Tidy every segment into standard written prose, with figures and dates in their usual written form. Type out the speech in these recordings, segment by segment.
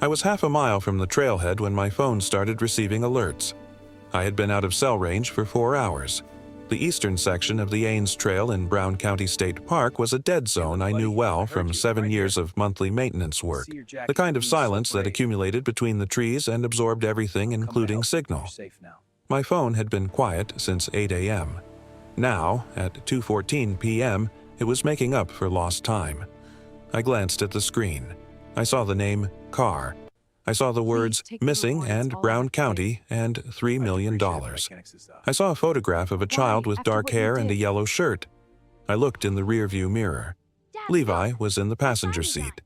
I was half a mile from the trailhead when my phone started receiving alerts. I had been out of cell range for 4 hours. The eastern section of the Aynes Trail in Brown County State Park was a dead zone I knew well from 7 years of monthly maintenance work, the kind of silence that accumulated between the trees and absorbed everything, including signal. My phone had been quiet since 8 a.m. Now, at 2:14 p.m., it was making up for lost time. I glanced at the screen. I saw the name Carr. I saw the words missing and Brown County and $3 million. I saw a photograph of a child with dark hair and a yellow shirt. I looked in the rearview mirror. Levi was in the passenger seat.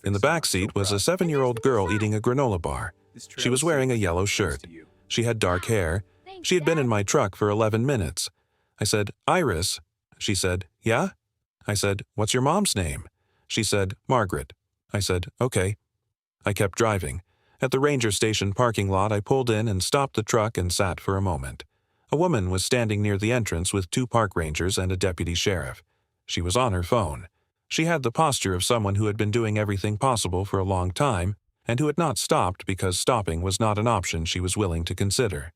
In the back seat was a 7-year-old girl eating a granola bar. She was wearing a yellow shirt. She had dark hair. She had been in my truck for 11 minutes. I said, "Iris." She said, "Yeah?" I said, "What's your mom's name?" She said, "Margaret." I said, "Okay." I kept driving. At the ranger station parking lot, I pulled in and stopped the truck and sat for a moment. A woman was standing near the entrance with 2 park rangers and a deputy sheriff. She was on her phone. She had the posture of someone who had been doing everything possible for a long time and who had not stopped because stopping was not an option she was willing to consider.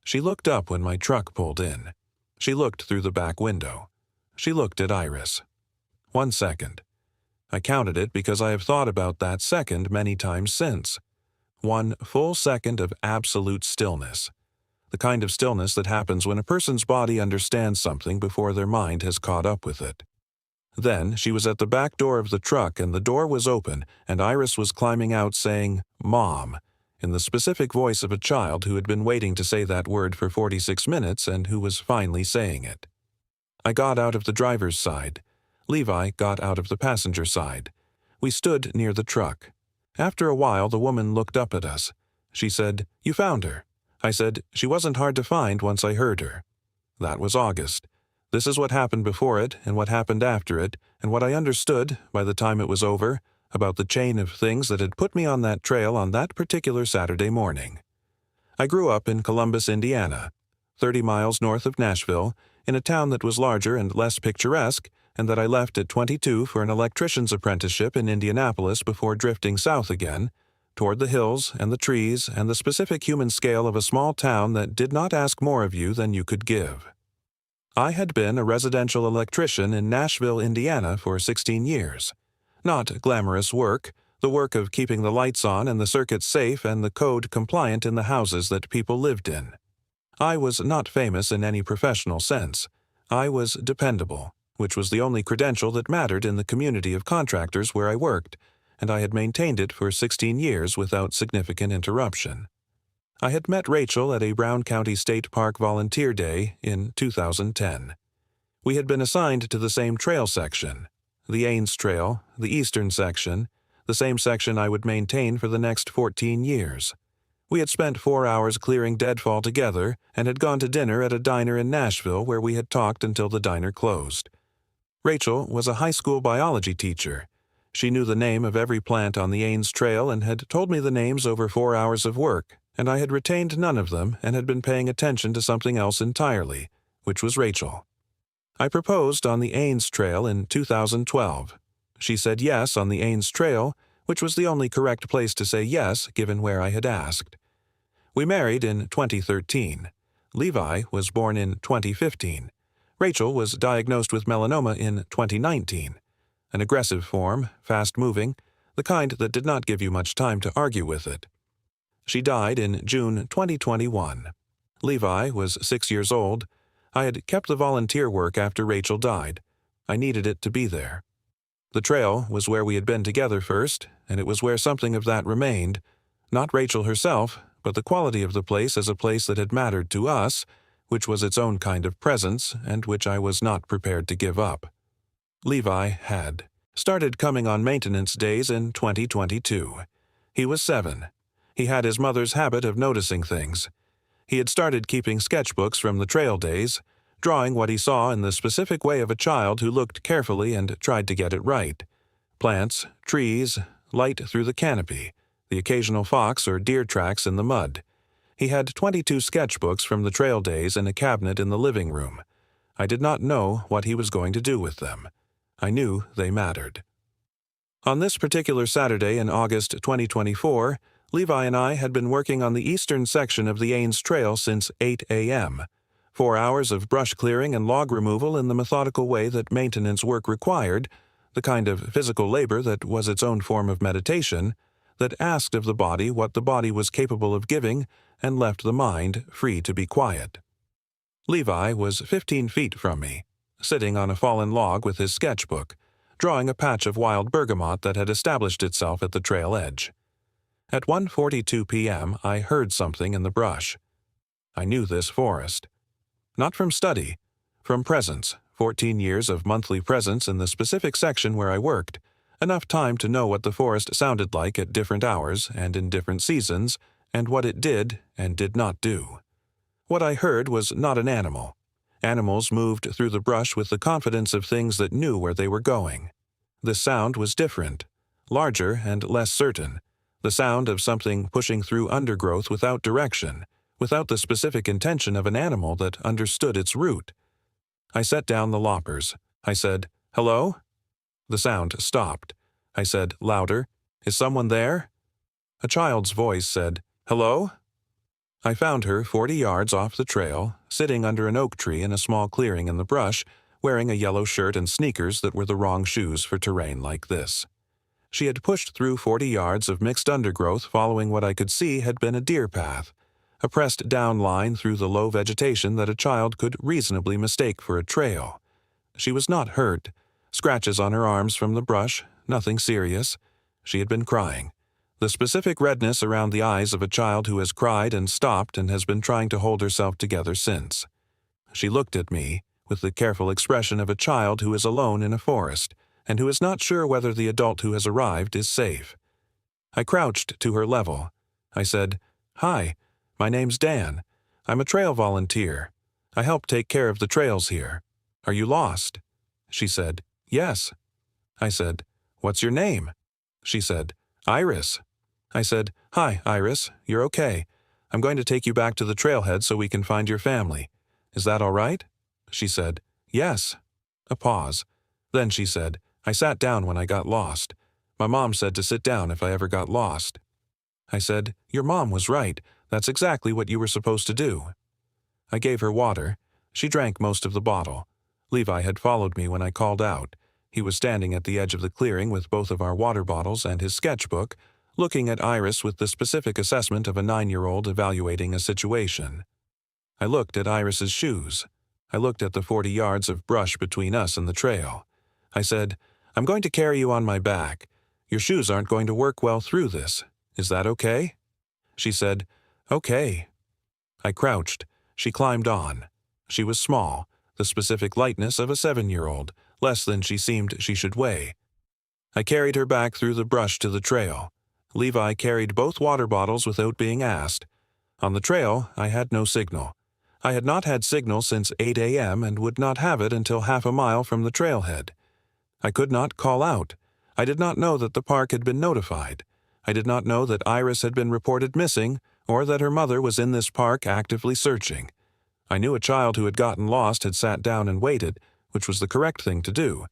She looked up when my truck pulled in. She looked through the back window. She looked at Iris. 1 second. I counted it because I have thought about that second many times since. 1 full second of absolute stillness. The kind of stillness that happens when a person's body understands something before their mind has caught up with it. Then she was at the back door of the truck and the door was open and Iris was climbing out saying, "Mom," in the specific voice of a child who had been waiting to say that word for 46 minutes and who was finally saying it. I got out of the driver's side. Levi got out of the passenger side. We stood near the truck. After a while, the woman looked up at us. She said, "You found her." I said, "She wasn't hard to find once I heard her." That was August. This is what happened before it and what happened after it and what I understood, by the time it was over, about the chain of things that had put me on that trail on that particular Saturday morning. I grew up in Columbus, Indiana, 30 miles north of Nashville, in a town that was larger and less picturesque, and that I left at 22 for an electrician's apprenticeship in Indianapolis before drifting south again, toward the hills and the trees and the specific human scale of a small town that did not ask more of you than you could give. I had been a residential electrician in Nashville, Indiana for 16 years. Not glamorous work, the work of keeping the lights on and the circuits safe and the code compliant in the houses that people lived in. I was not famous in any professional sense. I was dependable, which was the only credential that mattered in the community of contractors where I worked, and I had maintained it for 16 years without significant interruption. I had met Rachel at a Brown County State Park Volunteer Day in 2010. We had been assigned to the same trail section, the Aynes Trail, the eastern section, the same section I would maintain for the next 14 years. We had spent 4 hours clearing deadfall together and had gone to dinner at a diner in Nashville where we had talked until the diner closed. Rachel was a high school biology teacher. She knew the name of every plant on the Aynes Trail and had told me the names over 4 hours of work, and I had retained none of them and had been paying attention to something else entirely, which was Rachel. I proposed on the Aynes Trail in 2012. She said yes on the Aynes Trail, which was the only correct place to say yes given where I had asked. We married in 2013. Levi was born in 2015. Rachel was diagnosed with melanoma in 2019, an aggressive form, fast-moving, the kind that did not give you much time to argue with it. She died in June 2021. Levi was 6 years old. I had kept the volunteer work after Rachel died. I needed it to be there. The trail was where we had been together first, and it was where something of that remained, not Rachel herself, but the quality of the place as a place that had mattered to us, which was its own kind of presence and which I was not prepared to give up. Levi had started coming on maintenance days in 2022. He was 7. He had his mother's habit of noticing things. He had started keeping sketchbooks from the trail days, drawing what he saw in the specific way of a child who looked carefully and tried to get it right. Plants, trees, light through the canopy, the occasional fox or deer tracks in the mud. He had 22 sketchbooks from the trail days in a cabinet in the living room. I did not know what he was going to do with them. I knew they mattered. On this particular Saturday in August 2024, Levi and I had been working on the eastern section of the Aynes Trail since 8 a.m. 4 hours of brush clearing and log removal in the methodical way that maintenance work required, the kind of physical labor that was its own form of meditation, that asked of the body what the body was capable of giving and left the mind free to be quiet. Levi was 15 feet from me, sitting on a fallen log with his sketchbook, drawing a patch of wild bergamot that had established itself at the trail edge. At 1:42 p.m., I heard something in the brush. I knew this forest. Not from study, from presence, 14 years of monthly presence in the specific section where I worked, enough time to know what the forest sounded like at different hours and in different seasons, and what it did and did not do. What I heard was not an animal. Animals moved through the brush with the confidence of things that knew where they were going. The sound was different, larger and less certain, the sound of something pushing through undergrowth without direction, without the specific intention of an animal that understood its route. I set down the loppers. I said, "Hello?" The sound stopped. I said, louder, "Is someone there?" A child's voice said, "Hello?" I found her 40 yards off the trail, sitting under an oak tree in a small clearing in the brush, wearing a yellow shirt and sneakers that were the wrong shoes for terrain like this. She had pushed through 40 yards of mixed undergrowth following what I could see had been a deer path, a pressed down line through the low vegetation that a child could reasonably mistake for a trail. She was not hurt. Scratches on her arms from the brush, nothing serious. She had been crying. The specific redness around the eyes of a child who has cried and stopped and has been trying to hold herself together since. She looked at me with the careful expression of a child who is alone in a forest and who is not sure whether the adult who has arrived is safe. I crouched to her level. I said, "Hi, my name's Dan. I'm a trail volunteer. I help take care of the trails here. Are you lost?" She said, "Yes." I said, "What's your name?" She said, "Iris." I said, "Hi, Iris, you're okay. I'm going to take you back to the trailhead so we can find your family. Is that all right?" She said, "Yes." A pause. Then she said, "I sat down when I got lost. My mom said to sit down if I ever got lost." I said, "Your mom was right. That's exactly what you were supposed to do." I gave her water. She drank most of the bottle. Levi had followed me when I called out. He was standing at the edge of the clearing with both of our water bottles and his sketchbook, looking at Iris with the specific assessment of a 9-year-old evaluating a situation. I looked at Iris's shoes. I looked at the 40 yards of brush between us and the trail. I said, "I'm going to carry you on my back. Your shoes aren't going to work well through this. Is that okay?" She said, "Okay." I crouched. She climbed on. She was small, the specific lightness of a 7-year-old, less than she seemed she should weigh. I carried her back through the brush to the trail. Levi carried both water bottles without being asked. On the trail, I had no signal. I had not had signal since 8 a.m. and would not have it until half a mile from the trailhead. I could not call out. I did not know that the park had been notified. I did not know that Iris had been reported missing or that her mother was in this park actively searching. I knew a child who had gotten lost had sat down and waited, which was the correct thing to do,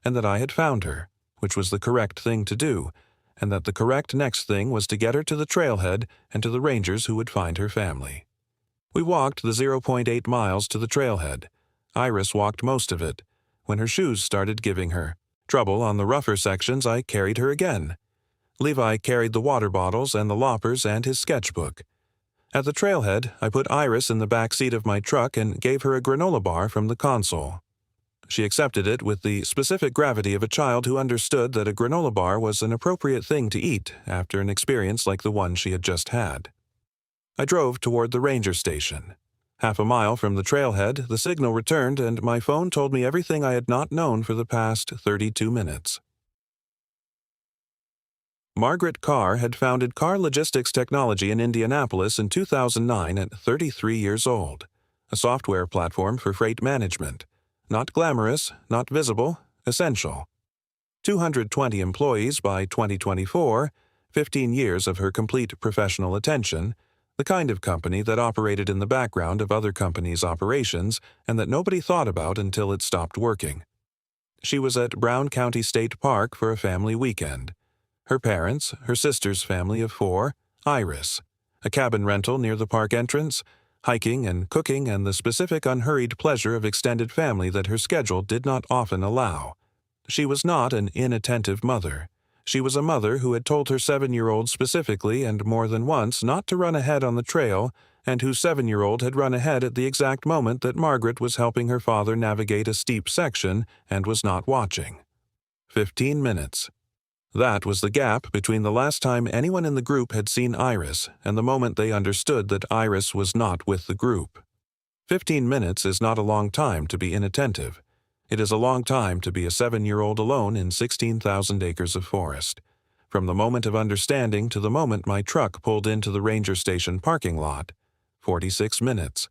and that I had found her, which was the correct thing to do, and that the correct next thing was to get her to the trailhead and to the rangers who would find her family. We walked the 0.8 miles to the trailhead. Iris walked most of it. When her shoes started giving her trouble on the rougher sections, I carried her again. Levi carried the water bottles and the loppers and his sketchbook. At the trailhead, I put Iris in the back seat of my truck and gave her a granola bar from the console. She accepted it with the specific gravity of a child who understood that a granola bar was an appropriate thing to eat after an experience like the one she had just had. I drove toward the ranger station. Half a mile from the trailhead, the signal returned and my phone told me everything I had not known for the past 32 minutes. Margaret Carr had founded Carr Logistics Technology in Indianapolis in 2009 at 33 years old, a software platform for freight management. Not glamorous, not visible, essential. 220 employees by 2024, 15 years of her complete professional attention, the kind of company that operated in the background of other companies' operations and that nobody thought about until it stopped working. She was at Brown County State Park for a family weekend. Her parents, her sister's family of 4, Iris, a cabin rental near the park entrance, hiking and cooking, and the specific unhurried pleasure of extended family that her schedule did not often allow. She was not an inattentive mother. She was a mother who had told her 7-year-old specifically and more than once not to run ahead on the trail, and whose 7-year-old had run ahead at the exact moment that Margaret was helping her father navigate a steep section and was not watching. 15 minutes. That was the gap between the last time anyone in the group had seen Iris and the moment they understood that Iris was not with the group. 15 minutes is not a long time to be inattentive. It is a long time to be a 7-year-old alone in 16,000 acres of forest. From the moment of understanding to the moment my truck pulled into the ranger station parking lot, 46 minutes.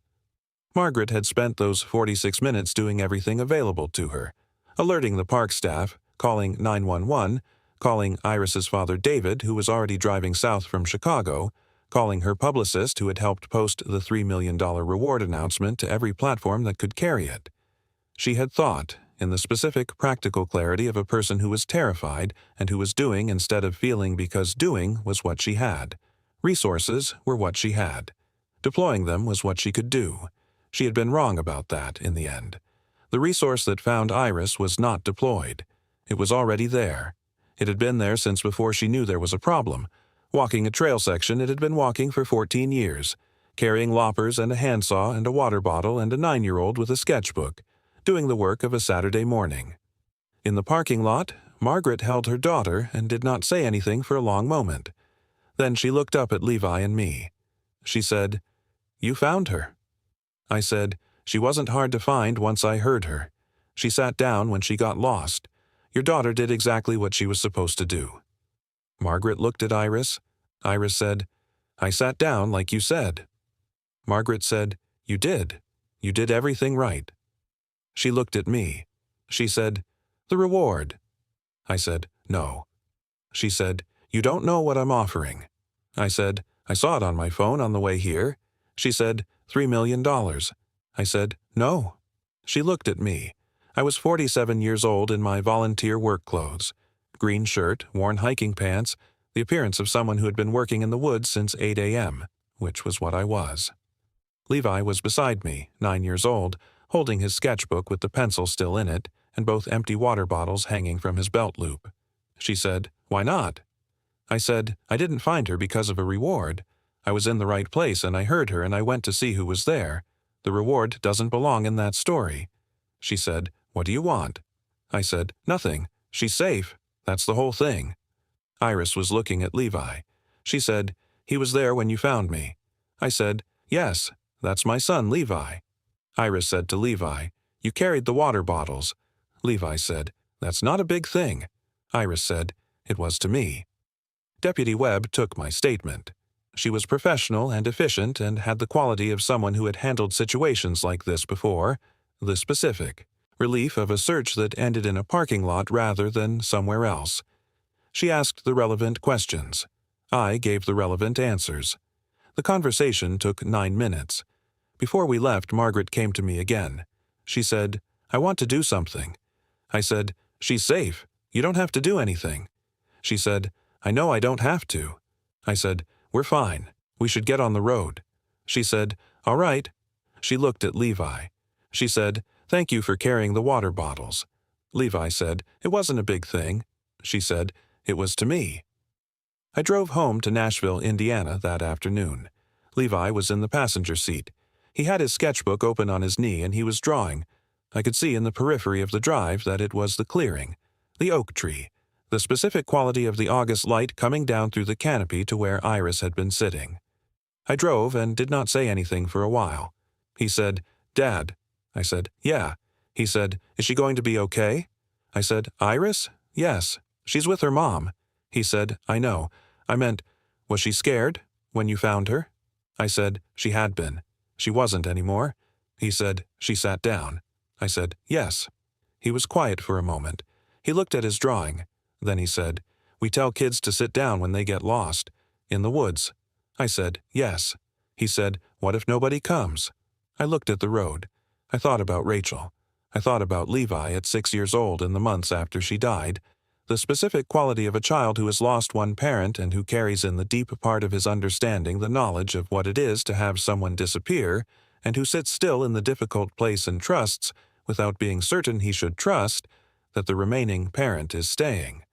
Margaret had spent those 46 minutes doing everything available to her, alerting the park staff, calling 911, calling Iris's father David, who was already driving south from Chicago, calling her publicist who had helped post the $3 million reward announcement to every platform that could carry it. She had thought, in the specific practical clarity of a person who was terrified and who was doing instead of feeling, because doing was what she had. Resources were what she had. Deploying them was what she could do. She had been wrong about that in the end. The resource that found Iris was not deployed. It was already there. It had been there since before she knew there was a problem. Walking a trail section it had been walking for 14 years, carrying loppers and a handsaw and a water bottle and a 9-year-old with a sketchbook, doing the work of a Saturday morning. In the parking lot, Margaret held her daughter and did not say anything for a long moment. Then she looked up at Levi and me. She said, "You found her." I said, "She wasn't hard to find once I heard her. She sat down when she got lost. Your daughter did exactly what she was supposed to do." Margaret looked at Iris. Iris said, "I sat down like you said." Margaret said, "You did. You did everything right." She looked at me. She said, "The reward." I said, "No." She said, "You don't know what I'm offering." I said, "I saw it on my phone on the way here." She said, $3 million. I said, "No." She looked at me. I was 47 years old in my volunteer work clothes. Green shirt, worn hiking pants, the appearance of someone who had been working in the woods since 8 a.m., which was what I was. Levi was beside me, 9 years old, holding his sketchbook with the pencil still in it, and both empty water bottles hanging from his belt loop. She said, "Why not?" I said, "I didn't find her because of a reward. I was in the right place and I heard her and I went to see who was there. The reward doesn't belong in that story." She said, "What do you want?" I said, "Nothing. She's safe. That's the whole thing." Iris was looking at Levi. She said, "He was there when you found me." I said, "Yes, that's my son, Levi." Iris said to Levi, "You carried the water bottles." Levi said, "That's not a big thing." Iris said, "It was to me." Deputy Webb took my statement. She was professional and efficient and had the quality of someone who had handled situations like this before, the specific relief of a search that ended in a parking lot rather than somewhere else. She asked the relevant questions. I gave the relevant answers. The conversation took 9 minutes. Before we left, Margaret came to me again. She said, "I want to do something." I said, "She's safe. You don't have to do anything." She said, "I know I don't have to." I said, "We're fine. We should get on the road." She said, "All right." She looked at Levi. She said, "Thank you for carrying the water bottles." Levi said, "It wasn't a big thing." She said, "It was to me." I drove home to Nashville, Indiana that afternoon. Levi was in the passenger seat. He had his sketchbook open on his knee and he was drawing. I could see in the periphery of the drive that it was the clearing, the oak tree, the specific quality of the August light coming down through the canopy to where Iris had been sitting. I drove and did not say anything for a while. He said, "Dad." I said, "Yeah." He said, "Is she going to be okay?" I said, "Iris? Yes. She's with her mom." He said, "I know. I meant, was she scared when you found her?" I said, "She had been. She wasn't anymore." He said, "She sat down." I said, "Yes." He was quiet for a moment. He looked at his drawing. Then he said, "We tell kids to sit down when they get lost. In the woods." I said, "Yes." He said, "What if nobody comes?" I looked at the road. I thought about Rachel. I thought about Levi at 6 years old in the months after she died, the specific quality of a child who has lost one parent and who carries in the deep part of his understanding the knowledge of what it is to have someone disappear, and who sits still in the difficult place and trusts, without being certain he should trust, that the remaining parent is staying.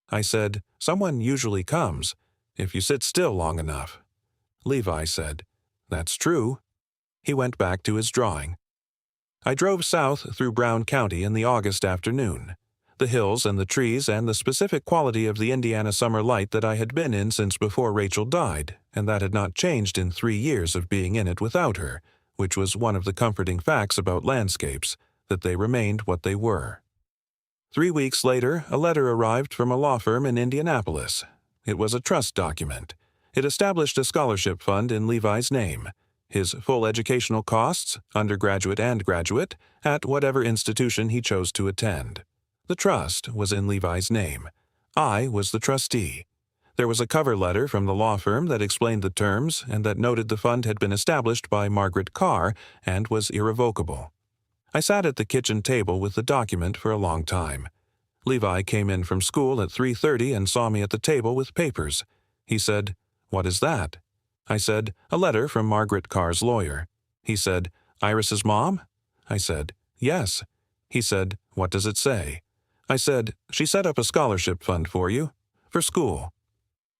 I said, "Someone usually comes, if you sit still long enough." Levi said, "That's true." He went back to his drawing. I drove south through Brown County in the August afternoon. The hills and the trees and the specific quality of the Indiana summer light that I had been in since before Rachel died, and that had not changed in 3 years of being in it without her, which was one of the comforting facts about landscapes, that they remained what they were. 3 weeks later, a letter arrived from a law firm in Indianapolis. It was a trust document. It established a scholarship fund in Levi's name, his full educational costs, undergraduate and graduate, at whatever institution he chose to attend. The trust was in Levi's name. I was the trustee. There was a cover letter from the law firm that explained the terms and that noted the fund had been established by Margaret Carr and was irrevocable. I sat at the kitchen table with the document for a long time. Levi came in from school at 3:30 and saw me at the table with papers. He said, "What is that?" I said, "A letter from Margaret Carr's lawyer." He said, "Iris's mom?" I said, "Yes." He said, "What does it say?" I said, "She set up a scholarship fund for you, for school."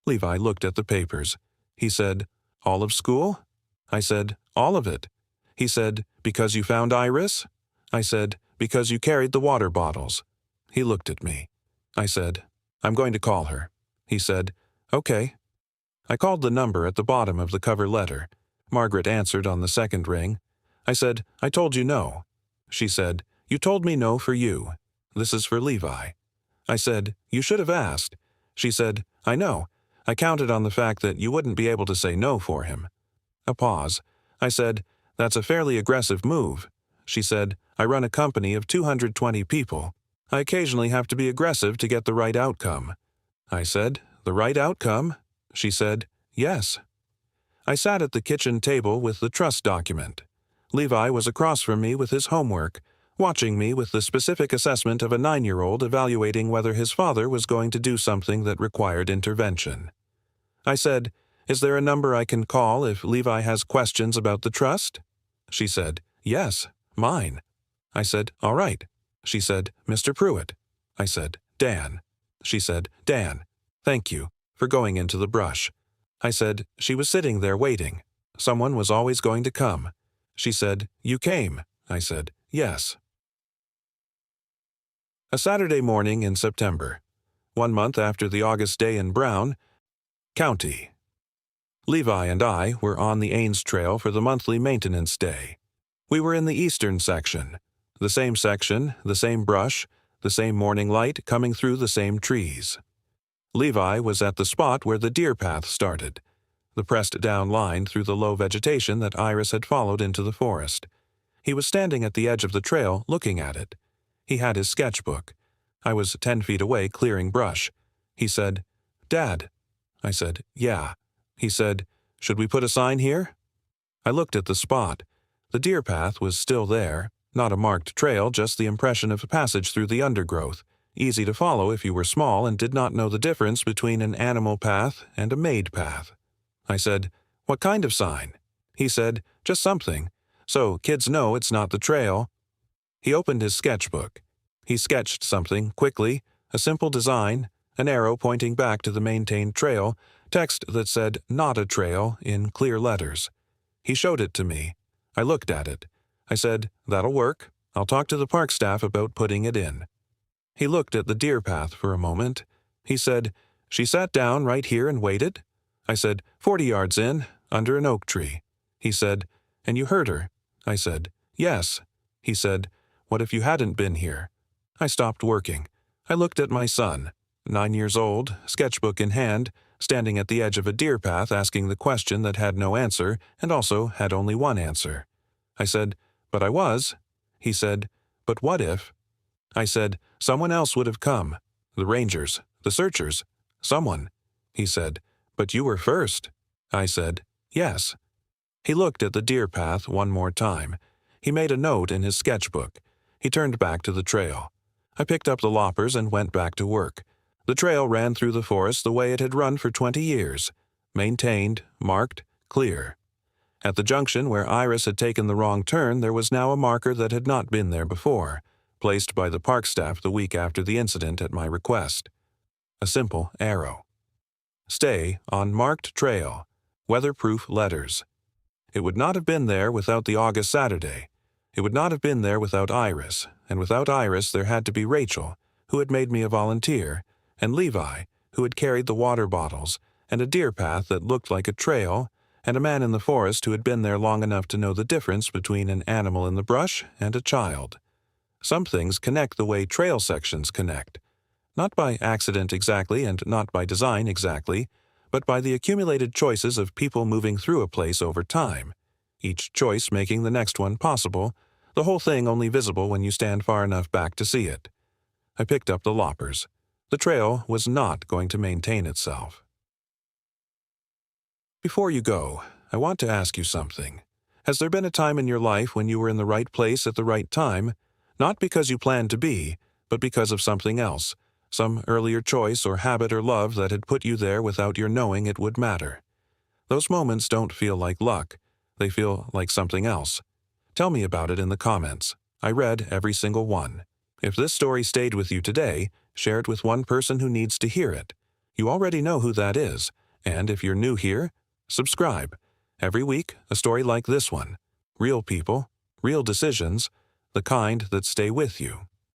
Levi looked at the papers. He said, "All of school?" I said, "All of it." He said, "Because you found Iris?" I said, "Because you carried the water bottles." He looked at me. I said, "I'm going to call her." He said, "Okay." I called the number at the bottom of the cover letter. Margaret answered on the second ring. I said, "I told you no." She said, "You told me no for you. This is for Levi." I said, "You should have asked." She said, "I know. I counted on the fact that you wouldn't be able to say no for him." A pause. I said, "That's a fairly aggressive move." She said, "I run a company of 220 people. I occasionally have to be aggressive to get the right outcome." I said, "The right outcome?" She said, "Yes." I sat at the kitchen table with the trust document. Levi was across from me with his homework, watching me with the specific assessment of a 9-year-old evaluating whether his father was going to do something that required intervention. I said, "Is there a number I can call if Levi has questions about the trust?" She said, "Yes, mine." I said, "All right." She said, "Mr. Pruitt." I said, "Dan." She said, "Dan. Thank you for going into the brush." I said, "She was sitting there waiting. Someone was always going to come." She said, "You came." I said, "Yes." A Saturday morning in September, 1 month after the August day in Brown County. Levi and I were on the Aynes Trail for the monthly maintenance day. We were in the eastern section. The same brush, the same morning light coming through the same trees. Levi was at the spot where the deer path started, the pressed-down line through the low vegetation that Iris had followed into the forest. He was standing at the edge of the trail, looking at it. He had his sketchbook. I was 10 feet away clearing brush. He said, "Dad." I said, "Yeah." He said, "Should we put a sign here?" I looked at the spot. The deer path was still there, not a marked trail, just the impression of a passage through the undergrowth, easy to follow if you were small and did not know the difference between an animal path and a made path. I said, "What kind of sign?" He said, "Just something, so kids know it's not the trail." He opened his sketchbook. He sketched something quickly, a simple design, an arrow pointing back to the maintained trail, text that said "Not a trail" in clear letters. He showed it to me. I looked at it. I said, "That'll work. I'll talk to the park staff about putting it in." He looked at the deer path for a moment. He said, "She sat down right here and waited?" I said, 40 yards in, under an oak tree." He said, "And you heard her?" I said, "Yes." He said, "What if you hadn't been here?" I stopped working. I looked at my son, 9 years old, sketchbook in hand, standing at the edge of a deer path asking the question that had no answer and also had only one answer. I said, "But I was." He said, "But what if?" I said, "Someone else would have come. The rangers, the searchers, someone." He said, "But you were first." I said, "Yes." He looked at the deer path one more time. He made a note in his sketchbook. He turned back to the trail. I picked up the loppers and went back to work. The trail ran through the forest the way it had run for 20 years. Maintained, marked, clear. At the junction where Iris had taken the wrong turn, there was now a marker that had not been there before, placed by the park staff the week after the incident at my request. A simple arrow. Stay on marked trail. Weatherproof letters. It would not have been there without the August Saturday. It would not have been there without Iris, and without Iris there had to be Rachel, who had made me a volunteer, and Levi, who had carried the water bottles, and a deer path that looked like a trail, and a man in the forest who had been there long enough to know the difference between an animal in the brush and a child. Some things connect the way trail sections connect. Not by accident exactly and not by design exactly, but by the accumulated choices of people moving through a place over time, each choice making the next one possible, the whole thing only visible when you stand far enough back to see it. I picked up the loppers. The trail was not going to maintain itself. Before you go, I want to ask you something. Has there been a time in your life when you were in the right place at the right time, not because you planned to be, but because of something else, some earlier choice or habit or love that had put you there without your knowing it would matter? Those moments don't feel like luck. They feel like something else. Tell me about it in the comments. I read every single one. If this story stayed with you today, share it with one person who needs to hear it. You already know who that is, and if you're new here, subscribe. Every week, a story like this one. Real people, real decisions, the kind that stay with you.